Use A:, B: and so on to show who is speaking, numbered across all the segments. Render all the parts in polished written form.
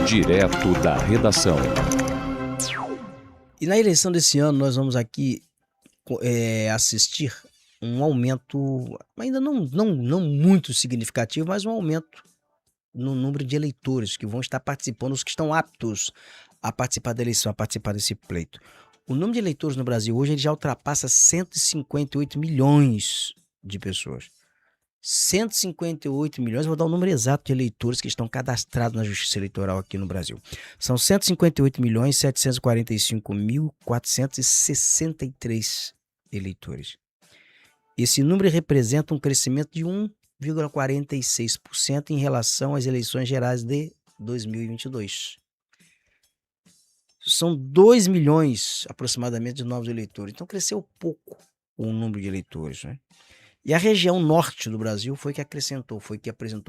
A: Direto da redação.
B: E na eleição desse ano nós vamos aqui assistir um aumento, ainda não muito significativo, mas um aumento no número de eleitores que vão estar participando, os que estão aptos a participar da eleição, a participar desse pleito. O número de eleitores no Brasil hoje ele já ultrapassa 158 milhões de pessoas. 158 milhões, vou dar o número exato de eleitores que estão cadastrados na Justiça Eleitoral aqui no Brasil. São 158.745.463 eleitores. Esse número representa um crescimento de 1,46% em relação às eleições gerais de 2022. São 2 milhões aproximadamente de novos eleitores. Então cresceu pouco o número de eleitores, né? E a região norte do Brasil foi que apresentou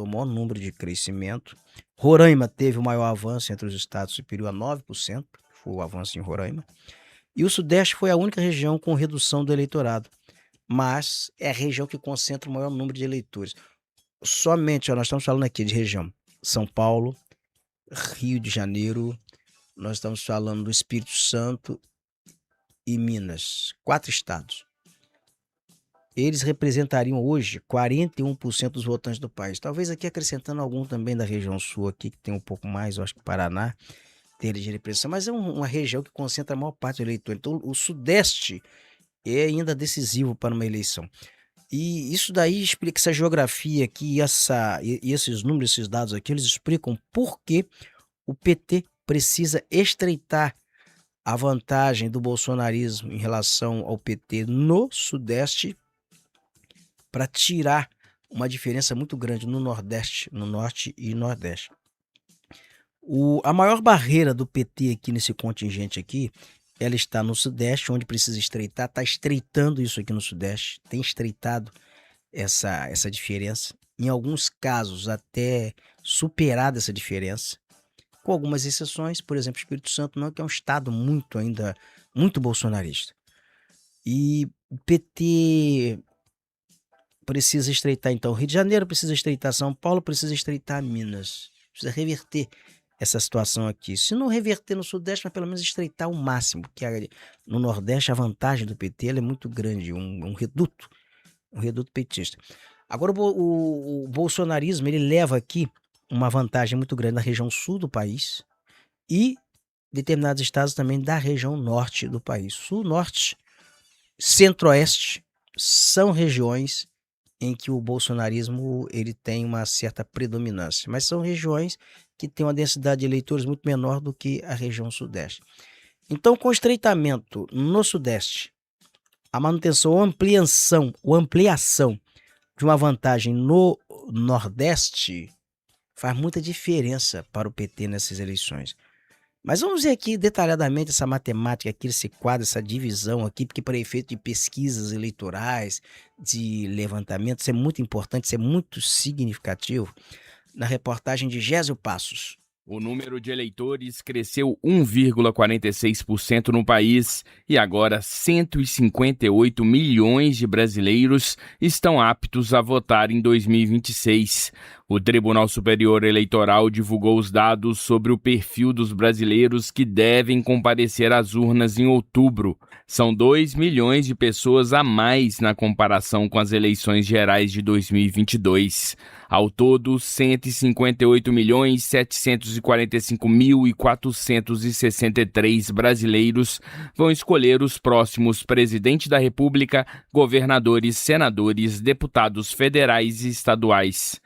B: o maior número de crescimento. Roraima teve o maior avanço entre os estados, superior a 9%, foi o avanço em Roraima. E o sudeste foi a única região com redução do eleitorado, mas é a região que concentra o maior número de eleitores. Somente, nós estamos falando aqui de região São Paulo, Rio de Janeiro, nós estamos falando do Espírito Santo e Minas, 4 estados. Eles representariam hoje 41% dos votantes do país. Talvez aqui acrescentando algum também da região sul aqui, que tem um pouco mais, eu acho que Paraná tem representação, mas é uma região que concentra a maior parte do eleitor. Então o sudeste é ainda decisivo para uma eleição. E isso daí explica essa geografia aqui, e esses números, esses dados aqui, eles explicam por que o PT precisa estreitar a vantagem do bolsonarismo em relação ao PT no sudeste para tirar uma diferença muito grande no Nordeste, no Norte e Nordeste. A maior barreira do PT aqui nesse contingente aqui, ela está no Sudeste, onde precisa estreitar, está estreitando isso aqui no Sudeste, tem estreitado essa diferença, em alguns casos até superado essa diferença, com algumas exceções, por exemplo, Espírito Santo não, que é um estado muito bolsonarista. E o PT precisa estreitar, então, Rio de Janeiro precisa estreitar, São Paulo precisa estreitar, Minas. Precisa reverter essa situação aqui. Se não reverter no Sudeste, mas pelo menos estreitar o máximo, porque no Nordeste a vantagem do PT ela é muito grande, um reduto petista. Agora o bolsonarismo ele leva aqui uma vantagem muito grande na região sul do país e determinados estados também da região norte do país. Sul, norte, centro-oeste são regiões em que o bolsonarismo ele tem uma certa predominância, mas são regiões que têm uma densidade de eleitores muito menor do que a região sudeste. Então, com o estreitamento no sudeste, a manutenção ou ampliação de uma vantagem no nordeste faz muita diferença para o PT nessas eleições. Mas vamos ver aqui detalhadamente essa matemática aqui, esse quadro, essa divisão aqui, porque para efeito de pesquisas eleitorais, de levantamento, isso é muito importante, isso é muito significativo, na reportagem de Gésio Passos.
C: O número de eleitores cresceu 1,46% no país e agora 158 milhões de brasileiros estão aptos a votar em 2026. O Tribunal Superior Eleitoral divulgou os dados sobre o perfil dos brasileiros que devem comparecer às urnas em outubro. São 2 milhões de pessoas a mais na comparação com as eleições gerais de 2022. Ao todo, 158.745.463 brasileiros vão escolher os próximos presidente da República, governadores, senadores, deputados federais e estaduais.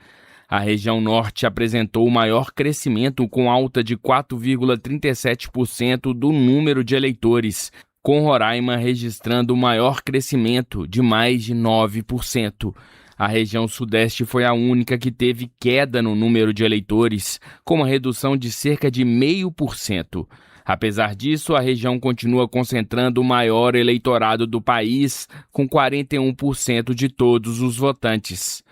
C: A região norte apresentou o maior crescimento, com alta de 4,37% do número de eleitores, com Roraima registrando o maior crescimento, de mais de 9%. A região sudeste foi a única que teve queda no número de eleitores, com uma redução de cerca de 0,5%. Apesar disso, a região continua concentrando o maior eleitorado do país, com 41% de todos os votantes.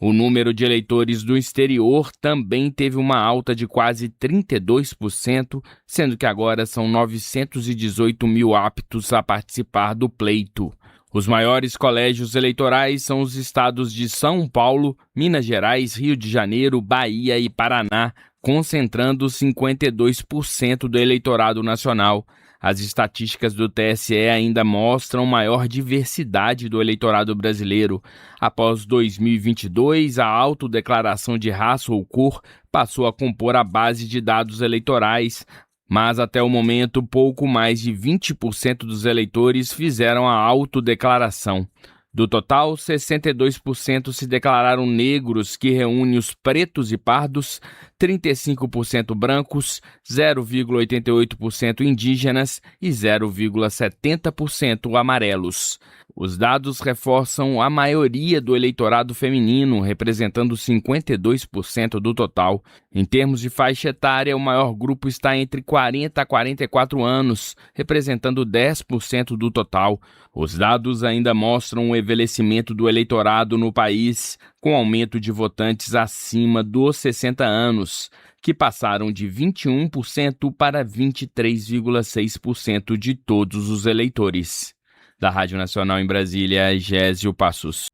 C: O número de eleitores do exterior também teve uma alta de quase 32%, sendo que agora são 918 mil aptos a participar do pleito. Os maiores colégios eleitorais são os estados de São Paulo, Minas Gerais, Rio de Janeiro, Bahia e Paraná, concentrando 52% do eleitorado nacional. As estatísticas do TSE ainda mostram maior diversidade do eleitorado brasileiro. Após 2022, a autodeclaração de raça ou cor passou a compor a base de dados eleitorais, mas até o momento pouco mais de 20% dos eleitores fizeram a autodeclaração. Do total, 62% se declararam negros, que reúne os pretos e pardos, 35% brancos, 0,88% indígenas e 0,70% amarelos. Os dados reforçam a maioria do eleitorado feminino, representando 52% do total. Em termos de faixa etária, o maior grupo está entre 40 a 44 anos, representando 10% do total. Os dados ainda mostram o envelhecimento do eleitorado no país, com aumento de votantes acima dos 60 anos, que passaram de 21% para 23,6% de todos os eleitores. Da Rádio Nacional em Brasília, Gésio Passos.